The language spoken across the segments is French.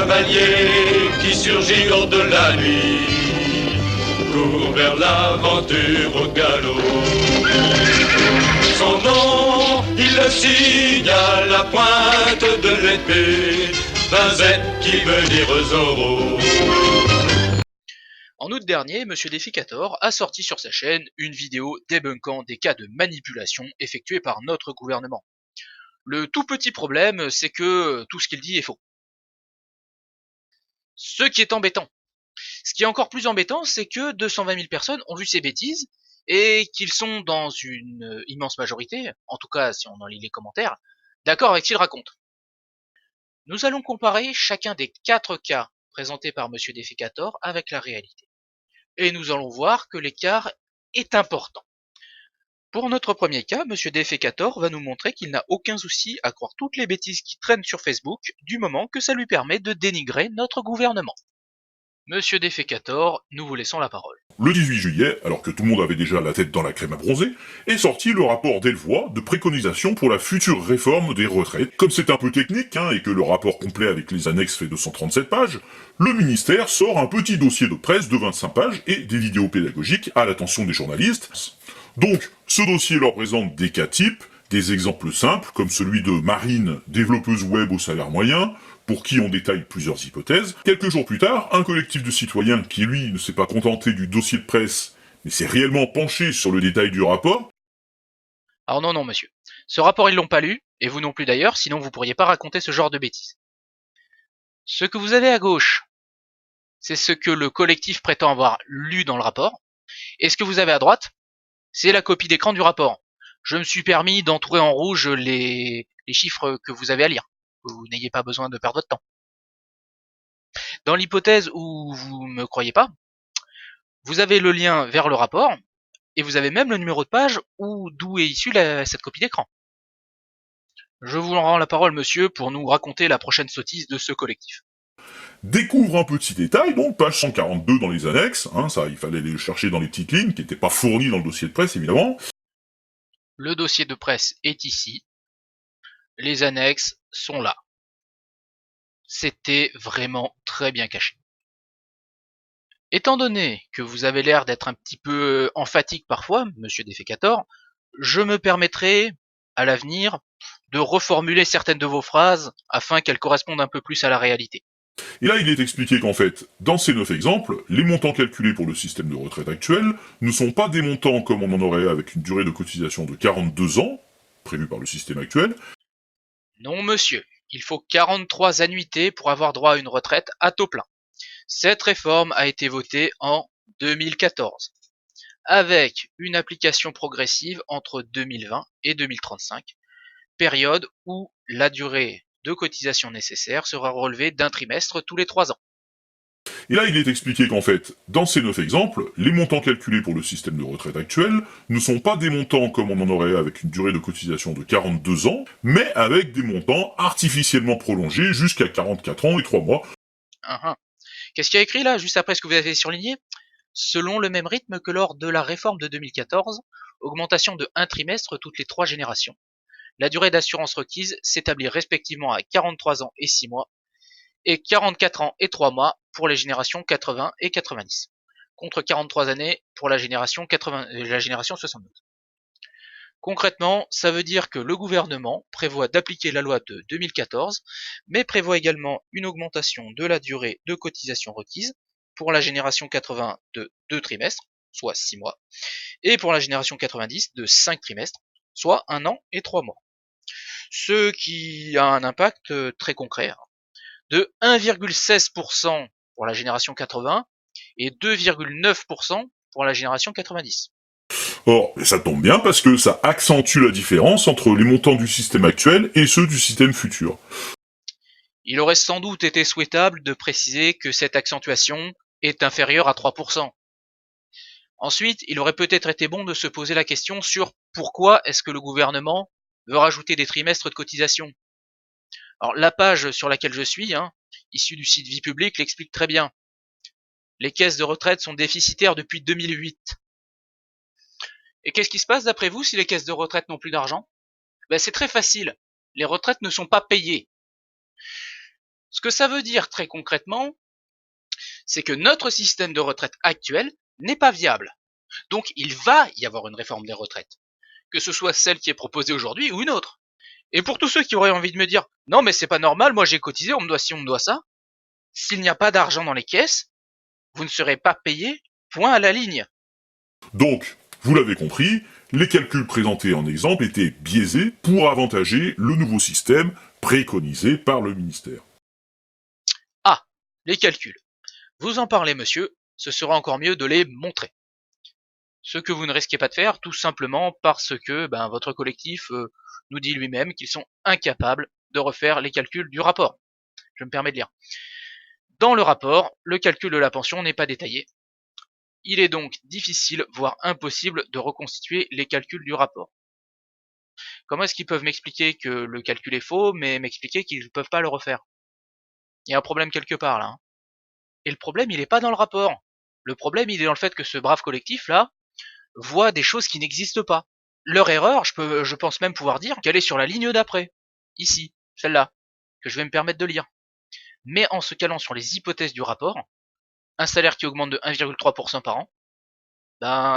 cavalier qui surgit hors de la nuit court vers l'aventure au galop. Son nom, il le signe à la pointe de l'épée, d'un Z qui veut dire Zorro. En août dernier, Monsieur Déficator a sorti sur sa chaîne une vidéo débunkant des cas de manipulation effectués par notre gouvernement. Le tout petit problème, c'est que tout ce qu'il dit est faux. Ce qui est embêtant. Ce qui est encore plus embêtant, c'est que 220 000 personnes ont vu ces bêtises et qu'ils sont dans une immense majorité, en tout cas si on en lit les commentaires, d'accord avec ce qu'il raconte. Nous allons comparer chacun des 4 cas présentés par Monsieur Déficator avec la réalité. Et nous allons voir que l'écart est important. Pour notre premier cas, Monsieur Déficator va nous montrer qu'il n'a aucun souci à croire toutes les bêtises qui traînent sur Facebook, du moment que ça lui permet de dénigrer notre gouvernement. Monsieur Déficator, nous vous laissons la parole. Le 18 juillet, alors que tout le monde avait déjà la tête dans la crème à bronzer, est sorti le rapport Delvoye de préconisation pour la future réforme des retraites. Comme c'est un peu technique, et que le rapport complet avec les annexes fait 237 pages, le ministère sort un petit dossier de presse de 25 pages et des vidéos pédagogiques à l'attention des journalistes. Donc, ce dossier leur présente des cas types, des exemples simples, comme celui de Marine, développeuse web au salaire moyen, pour qui on détaille plusieurs hypothèses. Quelques jours plus tard, un collectif de citoyens qui, lui, ne s'est pas contenté du dossier de presse, mais s'est réellement penché sur le détail du rapport. Alors non, monsieur. Ce rapport, ils l'ont pas lu, et vous non plus d'ailleurs, sinon vous pourriez pas raconter ce genre de bêtises. Ce que vous avez à gauche, c'est ce que le collectif prétend avoir lu dans le rapport, et ce que vous avez à droite, c'est la copie d'écran du rapport. Je me suis permis d'entourer en rouge les chiffres que vous avez à lire. Vous n'ayez pas besoin de perdre votre temps. Dans l'hypothèse où vous me croyez pas, vous avez le lien vers le rapport, et vous avez même le numéro de page d'où est issue cette copie d'écran. Je vous rends la parole, monsieur, pour nous raconter la prochaine sottise de ce collectif. Découvre un petit détail, donc page 142 dans les annexes, ça il fallait les chercher dans les petites lignes, qui n'étaient pas fournies dans le dossier de presse évidemment. Le dossier de presse est ici, les annexes sont là. C'était vraiment très bien caché. Étant donné que vous avez l'air d'être un petit peu emphatique parfois, monsieur Déficator, je me permettrai, à l'avenir, de reformuler certaines de vos phrases afin qu'elles correspondent un peu plus à la réalité. Et là, il est expliqué qu'en fait, dans ces 9 exemples, les montants calculés pour le système de retraite actuel ne sont pas des montants comme on en aurait avec une durée de cotisation de 42 ans, prévue par le système actuel. Non, monsieur, il faut 43 annuités pour avoir droit à une retraite à taux plein. Cette réforme a été votée en 2014, avec une application progressive entre 2020 et 2035, période où la durée de cotisation nécessaire sera relevée d'un trimestre tous les 3 ans. Et là, il est expliqué qu'en fait, dans ces 9 exemples, les montants calculés pour le système de retraite actuel ne sont pas des montants comme on en aurait avec une durée de cotisation de 42 ans, mais avec des montants artificiellement prolongés jusqu'à 44 ans et 3 mois. Qu'est-ce qu'il y a écrit là, juste après ce que vous avez surligné ? Selon le même rythme que lors de la réforme de 2014, augmentation de 1 trimestre toutes les 3 générations. La durée d'assurance requise s'établit respectivement à 43 ans et 6 mois, et 44 ans et 3 mois pour les générations 80 et 90, contre 43 années pour la génération 72. Concrètement, ça veut dire que le gouvernement prévoit d'appliquer la loi de 2014, mais prévoit également une augmentation de la durée de cotisation requise pour la génération 80 de 2 trimestres, soit 6 mois, et pour la génération 90 de 5 trimestres, soit 1 an et 3 mois. Ce qui a un impact très concret, de 1,16% pour la génération 80 et 2,9% pour la génération 90. Or, ça tombe bien parce que ça accentue la différence entre les montants du système actuel et ceux du système futur. Il aurait sans doute été souhaitable de préciser que cette accentuation est inférieure à 3%. Ensuite, il aurait peut-être été bon de se poser la question sur pourquoi est-ce que le gouvernement veut rajouter des trimestres de cotisation. Alors, la page sur laquelle je suis, issue du site Vie Publique, l'explique très bien. Les caisses de retraite sont déficitaires depuis 2008. Et qu'est-ce qui se passe d'après vous si les caisses de retraite n'ont plus d'argent ? C'est très facile. Les retraites ne sont pas payées. Ce que ça veut dire très concrètement, c'est que notre système de retraite actuel n'est pas viable. Donc il va y avoir une réforme des retraites, que ce soit celle qui est proposée aujourd'hui ou une autre. Et pour tous ceux qui auraient envie de me dire non mais c'est pas normal, moi j'ai cotisé, on me doit ci, on me doit ça, s'il n'y a pas d'argent dans les caisses, vous ne serez pas payé, point à la ligne. Donc, vous l'avez compris, les calculs présentés en exemple étaient biaisés pour avantager le nouveau système préconisé par le ministère. Ah, les calculs. Vous en parlez monsieur, ce sera encore mieux de les montrer. Ce que vous ne risquez pas de faire, tout simplement parce que votre collectif nous dit lui-même qu'ils sont incapables de refaire les calculs du rapport. Je me permets de lire. Dans le rapport, le calcul de la pension n'est pas détaillé. Il est donc difficile, voire impossible, de reconstituer les calculs du rapport. Comment est-ce qu'ils peuvent m'expliquer que le calcul est faux, mais m'expliquer qu'ils ne peuvent pas le refaire? Il y a un problème quelque part là. Et le problème, il n'est pas dans le rapport. Le problème, il est dans le fait que ce brave collectif là voit des choses qui n'existent pas. Leur erreur, je pense même pouvoir dire qu'elle est sur la ligne d'après. Ici, celle-là, que je vais me permettre de lire. Mais en se calant sur les hypothèses du rapport, un salaire qui augmente de 1,3% par an,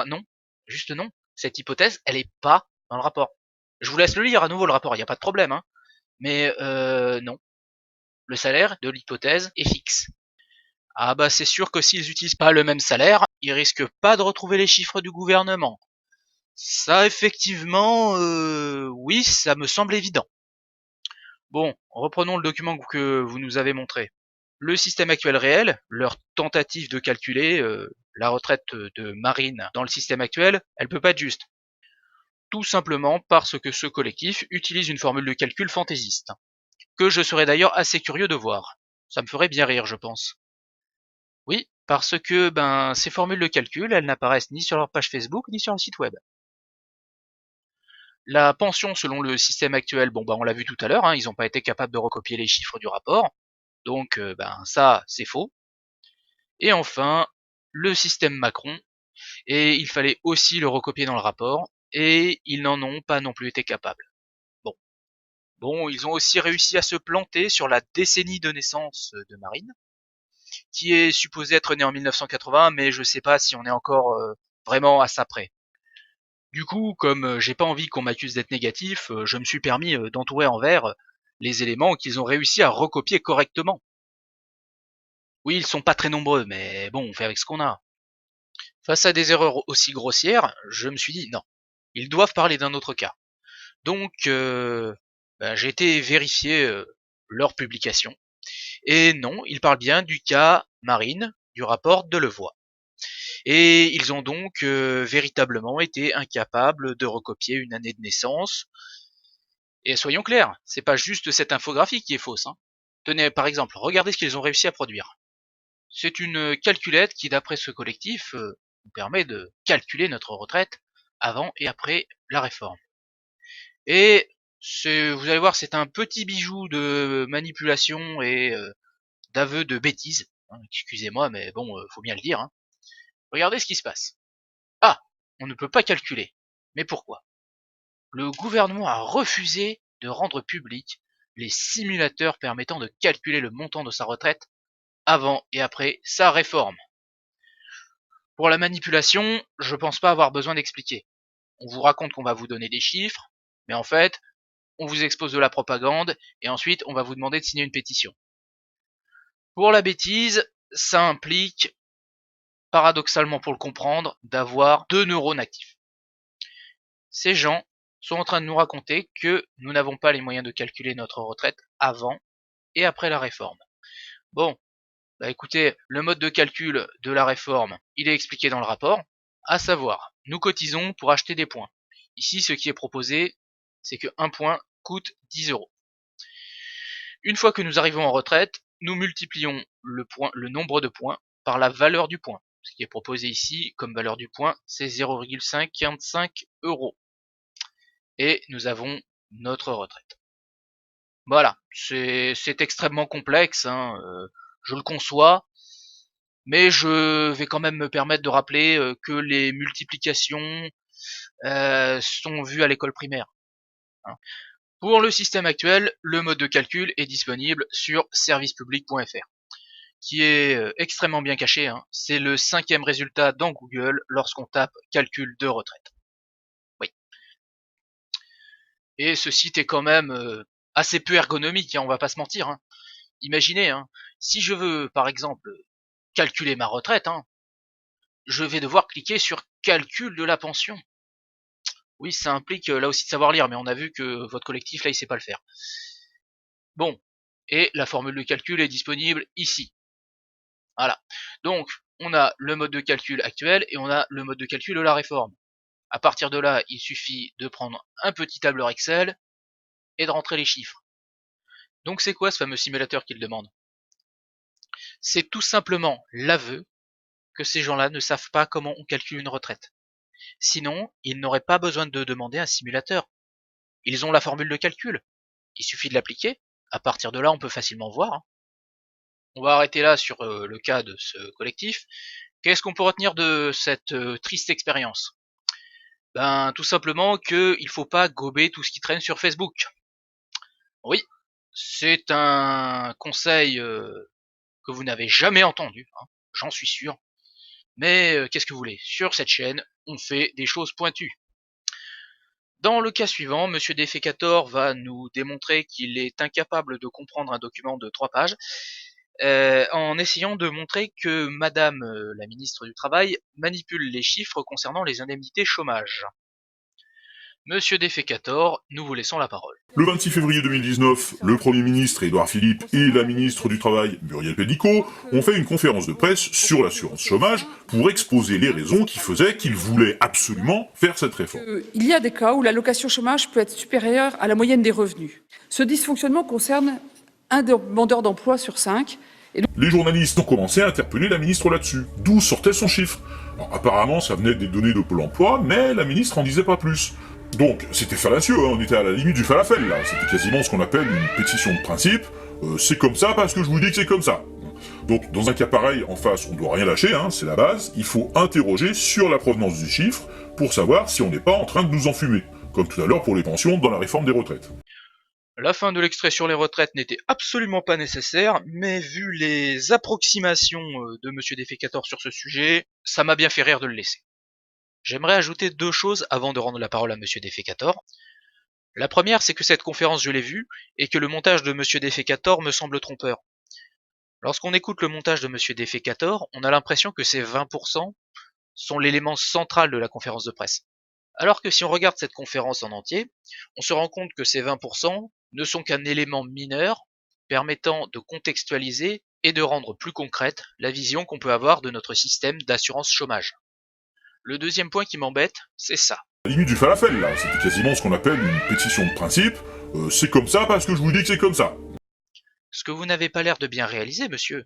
non, juste non. Cette hypothèse, elle est pas dans le rapport. Je vous laisse le lire à nouveau le rapport, il n'y a pas de problème, hein. Mais non. Le salaire de l'hypothèse est fixe. Ah bah c'est sûr que s'ils n'utilisent pas le même salaire, ils risquent pas de retrouver les chiffres du gouvernement. Ça effectivement, oui, ça me semble évident. Bon, reprenons le document que vous nous avez montré. Le système actuel réel, leur tentative de calculer la retraite de Marine dans le système actuel, elle peut pas être juste. Tout simplement parce que ce collectif utilise une formule de calcul fantaisiste, que je serais d'ailleurs assez curieux de voir. Ça me ferait bien rire, je pense. Oui, parce que ces formules de calcul, elles n'apparaissent ni sur leur page Facebook ni sur le site web. La pension selon le système actuel, on l'a vu tout à l'heure, hein, ils n'ont pas été capables de recopier les chiffres du rapport, donc ça c'est faux. Et enfin, le système Macron, et il fallait aussi le recopier dans le rapport, et ils n'en ont pas non plus été capables. Bon, ils ont aussi réussi à se planter sur la décennie de naissance de Marine, qui est supposée être née en 1980, mais je sais pas si on est encore vraiment à ça près. Du coup, comme j'ai pas envie qu'on m'accuse d'être négatif, je me suis permis d'entourer en vert les éléments qu'ils ont réussi à recopier correctement. Oui, ils sont pas très nombreux, mais bon, on fait avec ce qu'on a. Face à des erreurs aussi grossières, je me suis dit non, ils doivent parler d'un autre cas. Donc, j'ai été vérifier leur publication. Et non, ils parlent bien du cas Marine, du rapport de Levoix. Et ils ont donc véritablement été incapables de recopier une année de naissance. Et soyons clairs, c'est pas juste cette infographie qui est fausse. Hein. Tenez, par exemple, regardez ce qu'ils ont réussi à produire. C'est une calculette qui, d'après ce collectif, nous permet de calculer notre retraite avant et après la réforme. Et vous allez voir, c'est un petit bijou de manipulation et d'aveu de bêtises. Hein, excusez-moi, mais bon, faut bien le dire. Hein. Regardez ce qui se passe. Ah, on ne peut pas calculer. Mais pourquoi? Le gouvernement a refusé de rendre public les simulateurs permettant de calculer le montant de sa retraite avant et après sa réforme. Pour la manipulation, je pense pas avoir besoin d'expliquer. On vous raconte qu'on va vous donner des chiffres, mais en fait, on vous expose de la propagande et ensuite on va vous demander de signer une pétition. Pour la bêtise, ça implique, paradoxalement pour le comprendre, d'avoir 2 neurones actifs. Ces gens sont en train de nous raconter que nous n'avons pas les moyens de calculer notre retraite avant et après la réforme. Bon, écoutez, le mode de calcul de la réforme, il est expliqué dans le rapport, à savoir, nous cotisons pour acheter des points. Ici, ce qui est proposé, c'est que 1 point coûte 10 €. Une fois que nous arrivons en retraite, nous multiplions le nombre de points par la valeur du point. Ce qui est proposé ici comme valeur du point, c'est 0,55 €. Et nous avons notre retraite. Voilà, c'est extrêmement complexe, hein, je le conçois, mais je vais quand même me permettre de rappeler que les multiplications sont vues à l'école primaire. Hein. Pour le système actuel, le mode de calcul est disponible sur servicepublic.fr, qui est extrêmement bien caché, hein. C'est le 5e résultat dans Google lorsqu'on tape calcul de retraite. Oui. Et ce site est quand même assez peu ergonomique, hein, on va pas se mentir, hein. Imaginez, hein, si je veux par exemple calculer ma retraite, hein, je vais devoir cliquer sur calcul de la pension. Oui, ça implique là aussi de savoir lire, mais on a vu que votre collectif là il sait pas le faire. Bon, et la formule de calcul est disponible ici. Voilà. Donc, on a le mode de calcul actuel et on a le mode de calcul de la réforme. À partir de là, il suffit de prendre un petit tableur Excel et de rentrer les chiffres. Donc c'est quoi ce fameux simulateur qu'il demande? C'est tout simplement l'aveu que ces gens-là ne savent pas comment on calcule une retraite. Sinon, ils n'auraient pas besoin de demander un simulateur. Ils ont la formule de calcul. Il suffit de l'appliquer. À partir de là, on peut facilement voir, hein. On va arrêter là sur le cas de ce collectif. Qu'est-ce qu'on peut retenir de cette triste expérience? Ben, tout simplement qu'il faut pas gober tout ce qui traîne sur Facebook. Oui, c'est un conseil que vous n'avez jamais entendu, hein, j'en suis sûr. Mais qu'est-ce que vous voulez? Sur cette chaîne, on fait des choses pointues. Dans le cas suivant, Monsieur Defecator va nous démontrer qu'il est incapable de comprendre un document de 3 pages en essayant de montrer que Madame la ministre du Travail manipule les chiffres concernant les indemnités chômage. Monsieur Defecator, nous vous laissons la parole. Le 26 février 2019, le Premier ministre Édouard Philippe et la ministre du Travail Muriel Pénicaud ont fait une conférence de presse sur l'assurance chômage pour exposer les raisons qui faisaient qu'ils voulaient absolument faire cette réforme. Il y a des cas où l'allocation chômage peut être supérieure à la moyenne des revenus. Ce dysfonctionnement concerne un demandeur d'emploi sur 5. Les journalistes ont commencé à interpeller la ministre là-dessus. D'où sortait son chiffre? Alors, apparemment, ça venait des données de Pôle emploi, mais la ministre en disait pas plus. Donc, c'était fallacieux, hein, on était à la limite du falafel, là. C'était quasiment ce qu'on appelle une pétition de principe. C'est comme ça parce que je vous dis que c'est comme ça. Donc, dans un cas pareil, en face, on doit rien lâcher, hein, c'est la base. Il faut interroger sur la provenance du chiffre pour savoir si on n'est pas en train de nous enfumer. Comme tout à l'heure pour les pensions dans la réforme des retraites. La fin de l'extrait sur les retraites n'était absolument pas nécessaire, mais vu les approximations de Monsieur Defecator sur ce sujet, ça m'a bien fait rire de le laisser. J'aimerais ajouter 2 choses avant de rendre la parole à Monsieur Defecator. La première, c'est que cette conférence, je l'ai vue, et que le montage de Monsieur Defecator me semble trompeur. Lorsqu'on écoute le montage de Monsieur Defecator, on a l'impression que ces 20% sont l'élément central de la conférence de presse. Alors que si on regarde cette conférence en entier, on se rend compte que ces 20% ne sont qu'un élément mineur permettant de contextualiser et de rendre plus concrète la vision qu'on peut avoir de notre système d'assurance chômage. Le deuxième point qui m'embête, c'est ça. À la limite du falafel, là, c'était quasiment ce qu'on appelle une pétition de principe. C'est comme ça parce que je vous dis que c'est comme ça. Ce que vous n'avez pas l'air de bien réaliser, monsieur,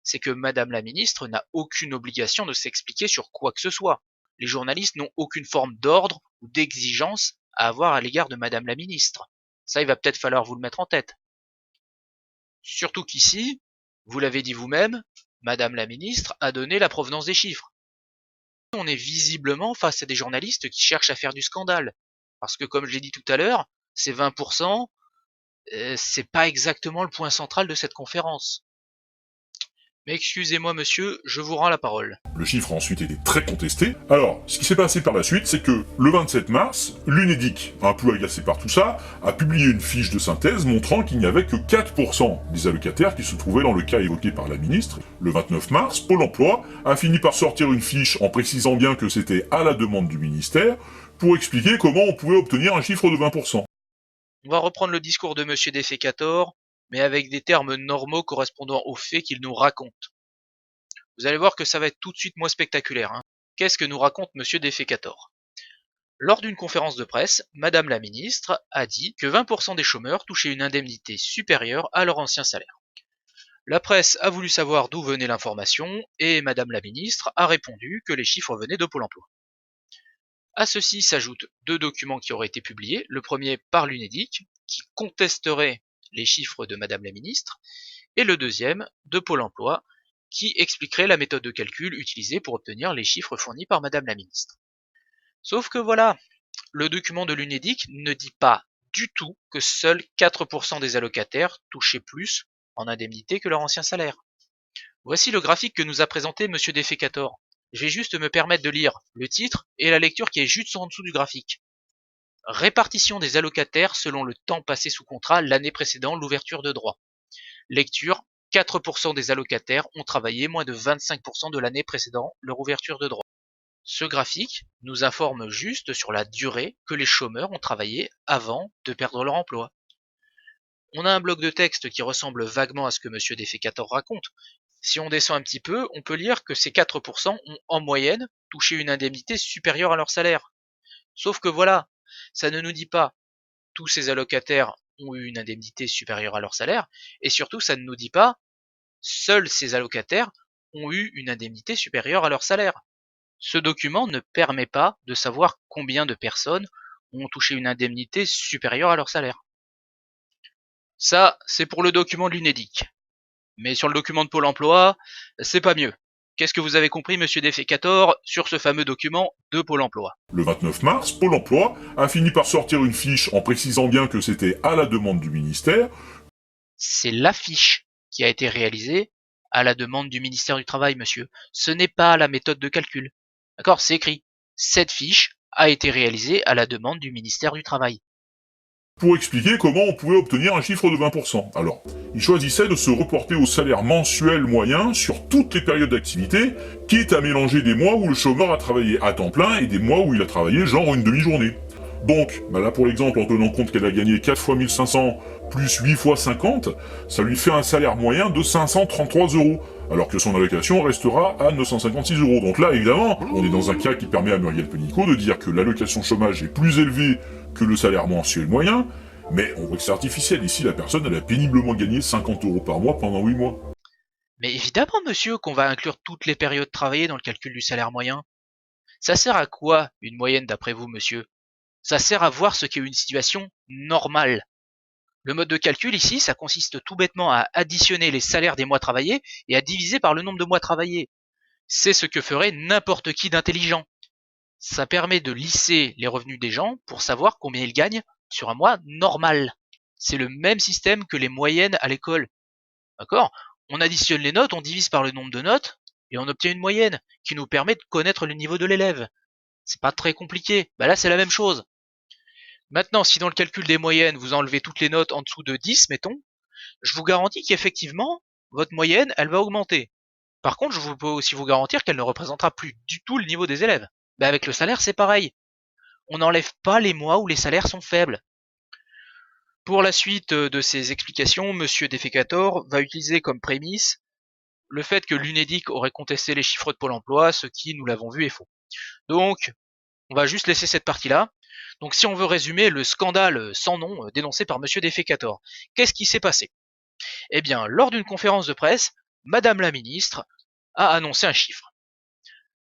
c'est que Madame la ministre n'a aucune obligation de s'expliquer sur quoi que ce soit. Les journalistes n'ont aucune forme d'ordre ou d'exigence à avoir à l'égard de Madame la ministre. Ça, il va peut-être falloir vous le mettre en tête. Surtout qu'ici, vous l'avez dit vous-même, Madame la ministre a donné la provenance des chiffres. On est visiblement face à des journalistes qui cherchent à faire du scandale. Parce que comme je l'ai dit tout à l'heure, ces 20%, c'est pas exactement le point central de cette conférence. Mais excusez-moi monsieur, je vous rends la parole. Le chiffre a ensuite été très contesté. Alors, ce qui s'est passé par la suite, c'est que le 27 mars, l'UNEDIC, un peu agacé par tout ça, a publié une fiche de synthèse montrant qu'il n'y avait que 4% des allocataires qui se trouvaient dans le cas évoqué par la ministre. Le 29 mars, Pôle emploi a fini par sortir une fiche en précisant bien que c'était à la demande du ministère pour expliquer comment on pouvait obtenir un chiffre de 20%. On va reprendre le discours de monsieur Defecator, mais avec des termes normaux correspondant aux faits qu'il nous raconte. Vous allez voir que ça va être tout de suite moins spectaculaire, hein. Qu'est-ce que nous raconte monsieur Defecator? Lors d'une conférence de presse, Madame la ministre a dit que 20% des chômeurs touchaient une indemnité supérieure à leur ancien salaire. La presse a voulu savoir d'où venait l'information et Madame la ministre a répondu que les chiffres venaient de Pôle emploi. À ceci s'ajoutent 2 documents qui auraient été publiés, le premier par l'UNEDIC, qui contesterait les chiffres de Madame la ministre, et le deuxième de Pôle emploi, qui expliquerait la méthode de calcul utilisée pour obtenir les chiffres fournis par Madame la ministre. Sauf que voilà, le document de l'UNEDIC ne dit pas du tout que seuls 4% des allocataires touchaient plus en indemnité que leur ancien salaire. Voici le graphique que nous a présenté Monsieur Defecator. Je vais juste me permettre de lire le titre et la lecture qui est juste en dessous du graphique. Répartition des allocataires selon le temps passé sous contrat l'année précédant l'ouverture de droit. Lecture, 4% des allocataires ont travaillé moins de 25% de l'année précédant leur ouverture de droit. Ce graphique nous informe juste sur la durée que les chômeurs ont travaillé avant de perdre leur emploi. On a un bloc de texte qui ressemble vaguement à ce que Monsieur Defecator raconte. Si on descend un petit peu, on peut lire que ces 4% ont en moyenne touché une indemnité supérieure à leur salaire. Sauf que voilà, ça ne nous dit pas tous ces allocataires ont eu une indemnité supérieure à leur salaire, et surtout ça ne nous dit pas seuls ces allocataires ont eu une indemnité supérieure à leur salaire. Ce document ne permet pas de savoir combien de personnes ont touché une indemnité supérieure à leur salaire. Ça, c'est pour le document de l'UNEDIC. Mais sur le document de Pôle emploi, c'est pas mieux. Qu'est-ce que vous avez compris, Monsieur Defecator, sur ce fameux document de Pôle emploi? Le 29 mars, Pôle emploi a fini par sortir une fiche en précisant bien que c'était à la demande du ministère. C'est la fiche qui a été réalisée à la demande du ministère du Travail, monsieur. Ce n'est pas la méthode de calcul. D'accord, c'est écrit. Cette fiche a été réalisée à la demande du ministère du Travail. Pour expliquer comment on pouvait obtenir un chiffre de 20%. Alors, il choisissait de se reporter au salaire mensuel moyen sur toutes les périodes d'activité, quitte à mélanger des mois où le chômeur a travaillé à temps plein et des mois où il a travaillé genre une demi-journée. Donc, là pour l'exemple, en tenant compte qu'elle a gagné 4 fois 1500 plus 8 fois 50, ça lui fait un salaire moyen de 533 €, alors que son allocation restera à 956 €. Donc là, évidemment, on est dans un cas qui permet à Muriel Pénicaud de dire que l'allocation chômage est plus élevée que le salaire mensuel moyen, mais on voit que c'est artificiel. Ici, la personne, elle a péniblement gagné 50 € par mois pendant 8 mois. Mais évidemment, monsieur, qu'on va inclure toutes les périodes travaillées dans le calcul du salaire moyen. Ça sert à quoi, une moyenne d'après vous, monsieur? Ça sert à voir ce qu'est une situation normale. Le mode de calcul ici, ça consiste tout bêtement à additionner les salaires des mois travaillés et à diviser par le nombre de mois travaillés. C'est ce que ferait n'importe qui d'intelligent. Ça permet de lisser les revenus des gens pour savoir combien ils gagnent sur un mois normal. C'est le même système que les moyennes à l'école. D'accord? On additionne les notes, on divise par le nombre de notes et on obtient une moyenne qui nous permet de connaître le niveau de l'élève. C'est pas très compliqué. Bah là, c'est la même chose. Maintenant, si dans le calcul des moyennes, vous enlevez toutes les notes en dessous de 10, mettons, je vous garantis qu'effectivement, votre moyenne, elle va augmenter. Par contre, je peux aussi vous garantir qu'elle ne représentera plus du tout le niveau des élèves. Bah avec le salaire, c'est pareil. On n'enlève pas les mois où les salaires sont faibles. Pour la suite de ces explications, Monsieur Defecator va utiliser comme prémisse le fait que l'UNEDIC aurait contesté les chiffres de Pôle emploi, ce qui, nous l'avons vu, est faux. Donc, on va juste laisser cette partie-là. Donc si on veut résumer le scandale sans nom dénoncé par Monsieur Defecator, qu'est-ce qui s'est passé? Eh bien, lors d'une conférence de presse, Madame la ministre a annoncé un chiffre.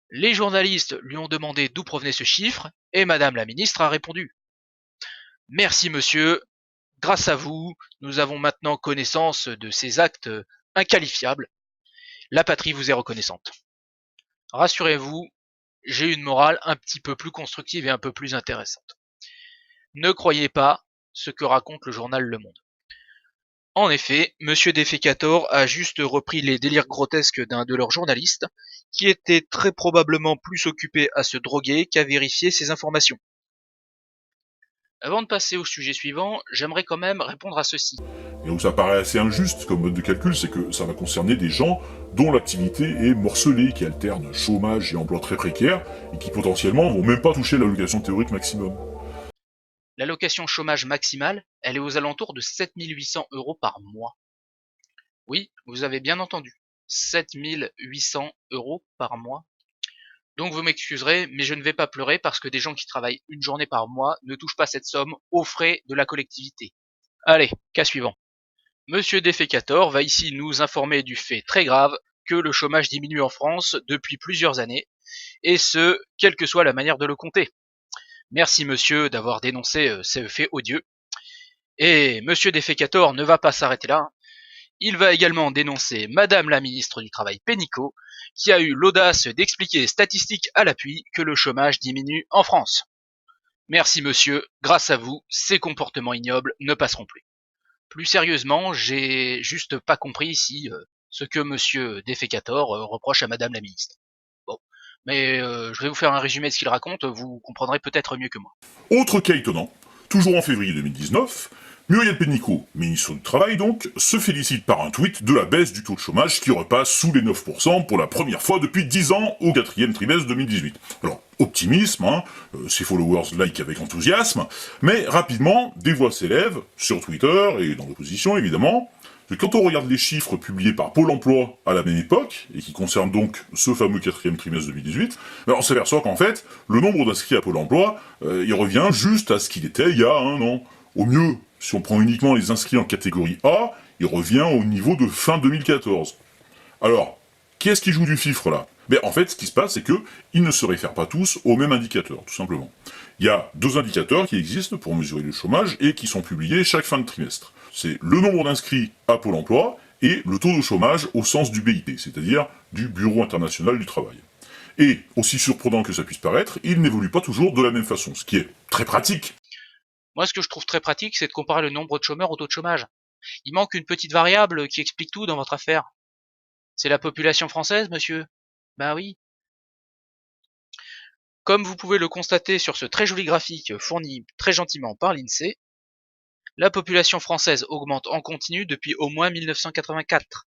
Les journalistes lui ont demandé d'où provenait ce chiffre, et Madame la ministre a répondu « Merci monsieur, grâce à vous, nous avons maintenant connaissance de ces actes inqualifiables. La patrie vous est reconnaissante. » Rassurez-vous, j'ai une morale un petit peu plus constructive et un peu plus intéressante. Ne croyez pas ce que raconte le journal Le Monde. En effet, Monsieur Defecator a juste repris les délires grotesques d'un de leurs journalistes, qui était très probablement plus occupé à se droguer qu'à vérifier ses informations. Avant de passer au sujet suivant, j'aimerais quand même répondre à ceci. Et où ça paraît assez injuste comme mode de calcul, c'est que ça va concerner des gens dont l'activité est morcelée, qui alternent chômage et emploi très précaires, et qui potentiellement vont même pas toucher l'allocation théorique maximum. L'allocation chômage maximale, elle est aux alentours de 7 800 € par mois. Oui, vous avez bien entendu, 7 800 € par mois. Donc vous m'excuserez, mais je ne vais pas pleurer parce que des gens qui travaillent une journée par mois ne touchent pas cette somme aux frais de la collectivité. Allez, cas suivant. Monsieur Defecator va ici nous informer du fait très grave que le chômage diminue en France depuis plusieurs années, et ce, quelle que soit la manière de le compter. Merci monsieur d'avoir dénoncé ces faits odieux. Et monsieur Defecator ne va pas s'arrêter là. Il va également dénoncer Madame la ministre du Travail Pénicaud, qui a eu l'audace d'expliquer statistiques à l'appui que le chômage diminue en France. Merci monsieur, grâce à vous, ces comportements ignobles ne passeront plus. Plus sérieusement, j'ai juste pas compris ici ce que monsieur Defecator reproche à madame la ministre. Bon, mais je vais vous faire un résumé de ce qu'il raconte, vous comprendrez peut-être mieux que moi. Autre cas étonnant, toujours en février 2019, Muriel Pénicaud, ministre du Travail donc, se félicite par un tweet de la baisse du taux de chômage qui repasse sous les 9% pour la première fois depuis 10 ans au 4e trimestre 2018. Alors, optimisme, ses followers like avec enthousiasme, mais rapidement, des voix s'élèvent, sur Twitter et dans l'opposition évidemment, que quand on regarde les chiffres publiés par Pôle emploi à la même époque, et qui concernent donc ce fameux 4e trimestre 2018, on s'aperçoit qu'en fait, le nombre d'inscrits à Pôle emploi, il revient juste à ce qu'il était il y a un an. Au mieux, si on prend uniquement les inscrits en catégorie A, il revient au niveau de fin 2014. Alors, qui est-ce qui joue du fifre là ? En fait, ce qui se passe, c'est que ils ne se réfèrent pas tous au même indicateur, tout simplement. Il y a deux indicateurs qui existent pour mesurer le chômage et qui sont publiés chaque fin de trimestre. C'est le nombre d'inscrits à Pôle emploi et le taux de chômage au sens du BIT, c'est-à-dire du Bureau international du travail. Et, aussi surprenant que ça puisse paraître, ils n'évoluent pas toujours de la même façon, ce qui est très pratique. Moi, ce que je trouve très pratique, c'est de comparer le nombre de chômeurs au taux de chômage. Il manque une petite variable qui explique tout dans votre affaire. C'est la population française, monsieur. Ben oui. Comme vous pouvez le constater sur ce très joli graphique fourni très gentiment par l'INSEE, la population française augmente en continu depuis au moins 1984.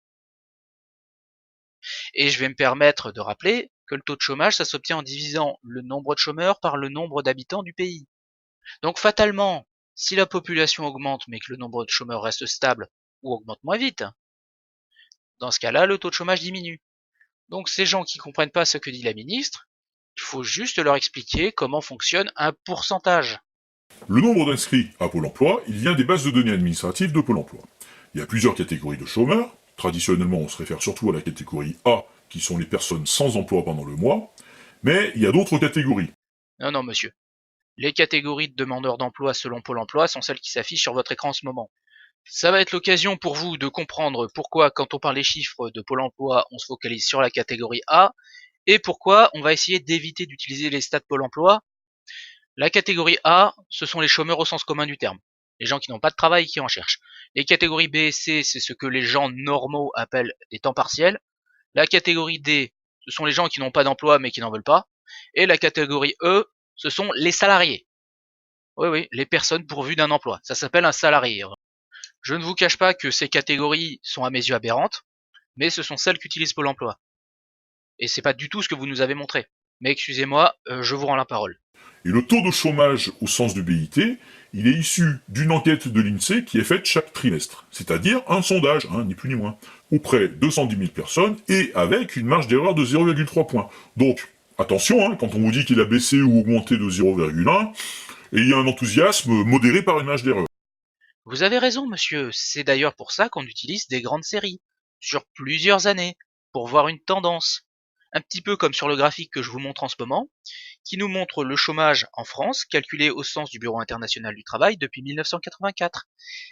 Et je vais me permettre de rappeler que le taux de chômage, ça s'obtient en divisant le nombre de chômeurs par le nombre d'habitants du pays. Donc fatalement, si la population augmente mais que le nombre de chômeurs reste stable ou augmente moins vite, dans ce cas-là, le taux de chômage diminue. Donc ces gens qui comprennent pas ce que dit la ministre, il faut juste leur expliquer comment fonctionne un pourcentage. Le nombre d'inscrits à Pôle emploi, il vient des bases de données administratives de Pôle emploi. Il y a plusieurs catégories de chômeurs. Traditionnellement, on se réfère surtout à la catégorie A, qui sont les personnes sans emploi pendant le mois. Mais il y a d'autres catégories. Non, non, monsieur. Les catégories de demandeurs d'emploi selon Pôle emploi sont celles qui s'affichent sur votre écran en ce moment. Ça va être l'occasion pour vous de comprendre pourquoi, quand on parle des chiffres de Pôle emploi, on se focalise sur la catégorie A, et pourquoi on va essayer d'éviter d'utiliser les stats Pôle emploi. La catégorie A, ce sont les chômeurs au sens commun du terme, les gens qui n'ont pas de travail et qui en cherchent. Les catégories B et C, c'est ce que les gens normaux appellent des temps partiels. La catégorie D, ce sont les gens qui n'ont pas d'emploi mais qui n'en veulent pas. Et la catégorie E, ce sont les salariés. Oui, oui, les personnes pourvues d'un emploi. Ça s'appelle un salarié. Je ne vous cache pas que ces catégories sont à mes yeux aberrantes, mais ce sont celles qu'utilise Pôle emploi. Et c'est pas du tout ce que vous nous avez montré. Mais excusez-moi, je vous rends la parole. Et le taux de chômage au sens du BIT, il est issu d'une enquête de l'INSEE qui est faite chaque trimestre. C'est-à-dire un sondage, ni plus ni moins, auprès de 210 000 personnes et avec une marge d'erreur de 0,3 points. Donc, attention, quand on vous dit qu'il a baissé ou augmenté de 0,1, et il y a un enthousiasme modéré par une marge d'erreur. Vous avez raison, monsieur. C'est d'ailleurs pour ça qu'on utilise des grandes séries, sur plusieurs années, pour voir une tendance. Un petit peu comme sur le graphique que je vous montre en ce moment, qui nous montre le chômage en France, calculé au sens du Bureau international du travail depuis 1984.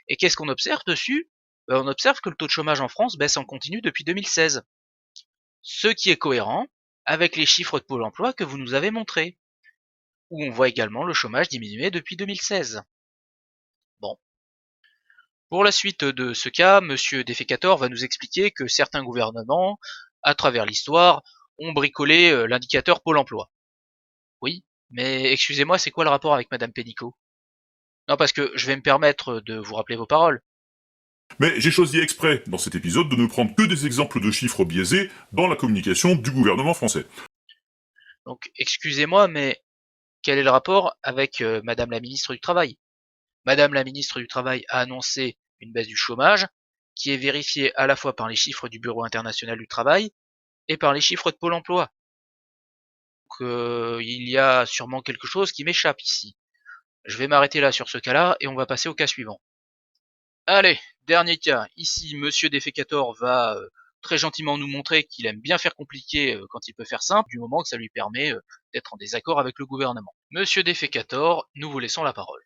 Et qu'est-ce qu'on observe dessus ? On observe que le taux de chômage en France baisse en continu depuis 2016. Ce qui est cohérent avec les chiffres de Pôle emploi que vous nous avez montrés, où on voit également le chômage diminuer depuis 2016. Bon. Pour la suite de ce cas, monsieur Defecator va nous expliquer que certains gouvernements, à travers l'histoire, ont bricolé l'indicateur Pôle emploi. Oui, mais excusez-moi, c'est quoi le rapport avec madame Pénicaud ? Non, parce que je vais me permettre de vous rappeler vos paroles. Mais j'ai choisi exprès, dans cet épisode, de ne prendre que des exemples de chiffres biaisés dans la communication du gouvernement français. Donc, excusez-moi, mais quel est le rapport avec madame la ministre du Travail ? Madame la ministre du Travail a annoncé une baisse du chômage, qui est vérifiée à la fois par les chiffres du Bureau international du travail et par les chiffres de Pôle emploi. Donc, il y a sûrement quelque chose qui m'échappe ici. Je vais m'arrêter là sur ce cas-là et on va passer au cas suivant. Allez, dernier cas. Ici, monsieur Defecator va très gentiment nous montrer qu'il aime bien faire compliqué quand il peut faire simple, du moment que ça lui permet d'être en désaccord avec le gouvernement. Monsieur Defecator, nous vous laissons la parole.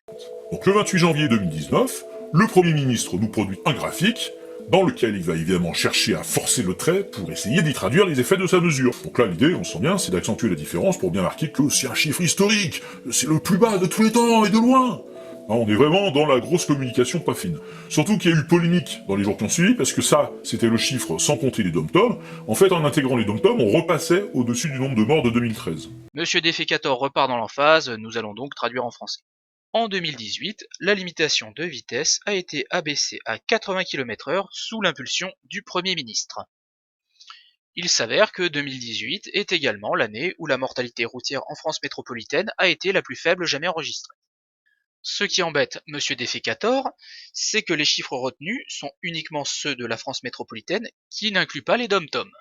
Donc le 28 janvier 2019, le Premier ministre nous produit un graphique dans lequel il va évidemment chercher à forcer le trait pour essayer d'y traduire les effets de sa mesure. Donc là, l'idée, on sent bien, c'est d'accentuer la différence pour bien marquer que c'est un chiffre historique, c'est le plus bas de tous les temps et de loin. On est vraiment dans la grosse communication pas fine. Surtout qu'il y a eu polémique dans les jours qui ont suivi, parce que ça, c'était le chiffre sans compter les dom-toms. En fait, en intégrant les dom-toms, on repassait au-dessus du nombre de morts de 2013. Monsieur Defecator repart dans l'emphase, nous allons donc traduire en français. En 2018, la limitation de vitesse a été abaissée à 80 km/h sous l'impulsion du Premier ministre. Il s'avère que 2018 est également l'année où la mortalité routière en France métropolitaine a été la plus faible jamais enregistrée. Ce qui embête Monsieur Defecator, c'est que les chiffres retenus sont uniquement ceux de la France métropolitaine qui n'incluent pas les dom-toms.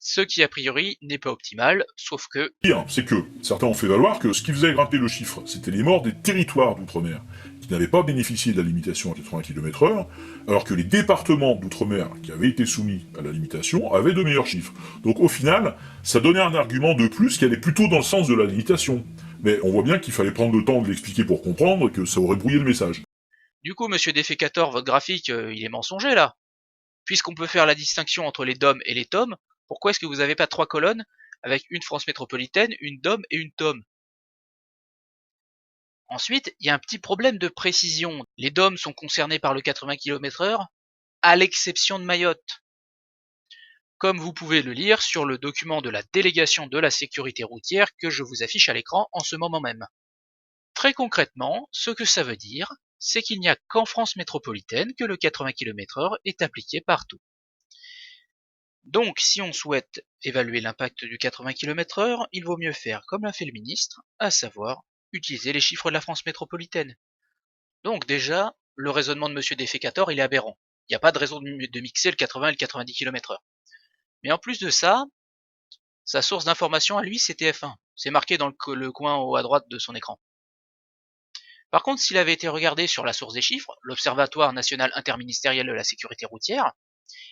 Ce qui a priori n'est pas optimal, sauf que... Pire, c'est que certains ont fait valoir que ce qui faisait grimper le chiffre, c'était les morts des territoires d'outre-mer, qui n'avaient pas bénéficié de la limitation à 80 km/h, alors que les départements d'outre-mer qui avaient été soumis à la limitation avaient de meilleurs chiffres. Donc au final, ça donnait un argument de plus qui allait plutôt dans le sens de la limitation. Mais on voit bien qu'il fallait prendre le temps de l'expliquer pour comprendre que ça aurait brouillé le message. Du coup, Monsieur Defecator, votre graphique, il est mensonger là. Puisqu'on peut faire la distinction entre les DOM et les TOM, pourquoi est-ce que vous n'avez pas 3 colonnes avec une France métropolitaine, une DOM et une TOM? Ensuite, il y a un petit problème de précision. Les DOM sont concernés par le 80 km/h, à l'exception de Mayotte. Comme vous pouvez le lire sur le document de la délégation de la sécurité routière que je vous affiche à l'écran en ce moment même. Très concrètement, ce que ça veut dire, c'est qu'il n'y a qu'en France métropolitaine que le 80 km/h est appliqué partout. Donc, si on souhaite évaluer l'impact du 80 km/h, il vaut mieux faire comme l'a fait le ministre, à savoir utiliser les chiffres de la France métropolitaine. Donc déjà, le raisonnement de Monsieur Defecator, il est aberrant. Il n'y a pas de raison de mixer le 80 et le 90 km/h. Mais en plus de ça, sa source d'information à lui, c'est TF1. C'est marqué dans le coin haut à droite de son écran. Par contre, s'il avait été regardé sur la source des chiffres, l'Observatoire national interministériel de la sécurité routière,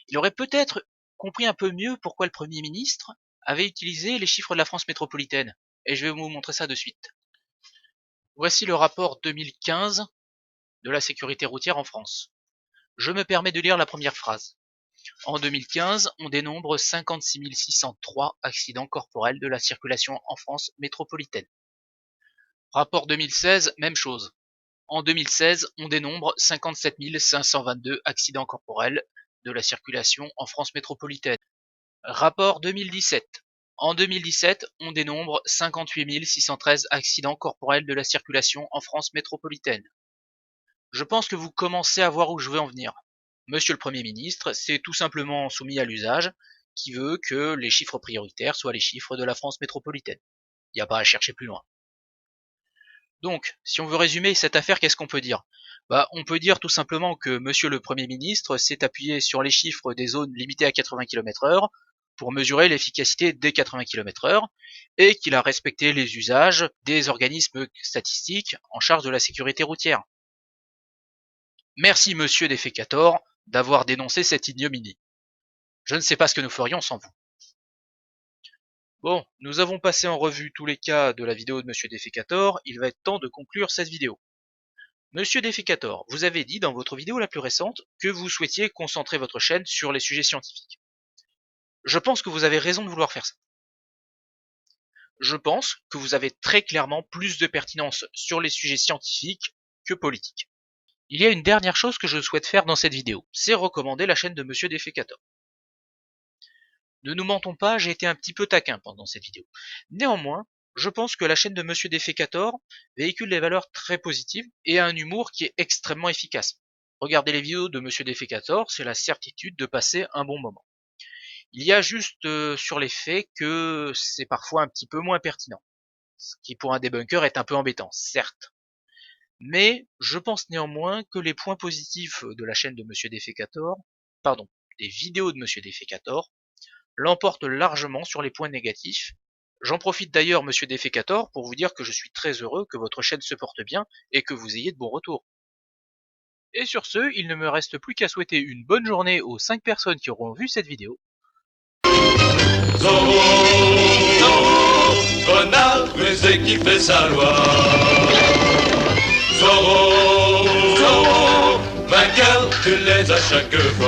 il aurait peut-être compris un peu mieux pourquoi le Premier ministre avait utilisé les chiffres de la France métropolitaine. Et je vais vous montrer ça de suite. Voici le rapport 2015 de la sécurité routière en France. Je me permets de lire la première phrase. En 2015, on dénombre 56 603 accidents corporels de la circulation en France métropolitaine. Rapport 2016, même chose. En 2016, on dénombre 57 522 accidents corporels de la circulation en France métropolitaine. Rapport 2017. En 2017, on dénombre 58 613 accidents corporels de la circulation en France métropolitaine. Je pense que vous commencez à voir où je veux en venir. Monsieur le Premier ministre s'est tout simplement soumis à l'usage qui veut que les chiffres prioritaires soient les chiffres de la France métropolitaine. Il n'y a pas à chercher plus loin. Donc, si on veut résumer cette affaire, qu'est-ce qu'on peut dire? On peut dire tout simplement que Monsieur le Premier ministre s'est appuyé sur les chiffres des zones limitées à 80 km/h pour mesurer l'efficacité des 80 km/h et qu'il a respecté les usages des organismes statistiques en charge de la sécurité routière. Merci Monsieur Defecator d'avoir dénoncé cette ignominie. Je ne sais pas ce que nous ferions sans vous. Bon, nous avons passé en revue tous les cas de la vidéo de Monsieur Defecator, il va être temps de conclure cette vidéo. Monsieur Defecator, vous avez dit dans votre vidéo la plus récente que vous souhaitiez concentrer votre chaîne sur les sujets scientifiques. Je pense que vous avez raison de vouloir faire ça. Je pense que vous avez très clairement plus de pertinence sur les sujets scientifiques que politiques. Il y a une dernière chose que je souhaite faire dans cette vidéo, c'est recommander la chaîne de Monsieur Defecator. Ne nous mentons pas, j'ai été un petit peu taquin pendant cette vidéo. Néanmoins, je pense que la chaîne de Monsieur Defecator véhicule des valeurs très positives et a un humour qui est extrêmement efficace. Regardez les vidéos de Monsieur Defecator, c'est la certitude de passer un bon moment. Il y a juste sur les faits que c'est parfois un petit peu moins pertinent. Ce qui pour un débunker est un peu embêtant, certes. Mais je pense néanmoins que les points positifs de la chaîne de Monsieur Defecator, des vidéos de Monsieur Defecator, l'emportent largement sur les points négatifs. J'en profite d'ailleurs, Monsieur Defecator, pour vous dire que je suis très heureux que votre chaîne se porte bien et que vous ayez de bons retours. Et sur ce, il ne me reste plus qu'à souhaiter une bonne journée aux 5 personnes qui auront vu cette vidéo. Zorro, Zorro, renard rusé qui fait sa loi. Zorro, Zorro, vainqueur, tu les as chaque fois.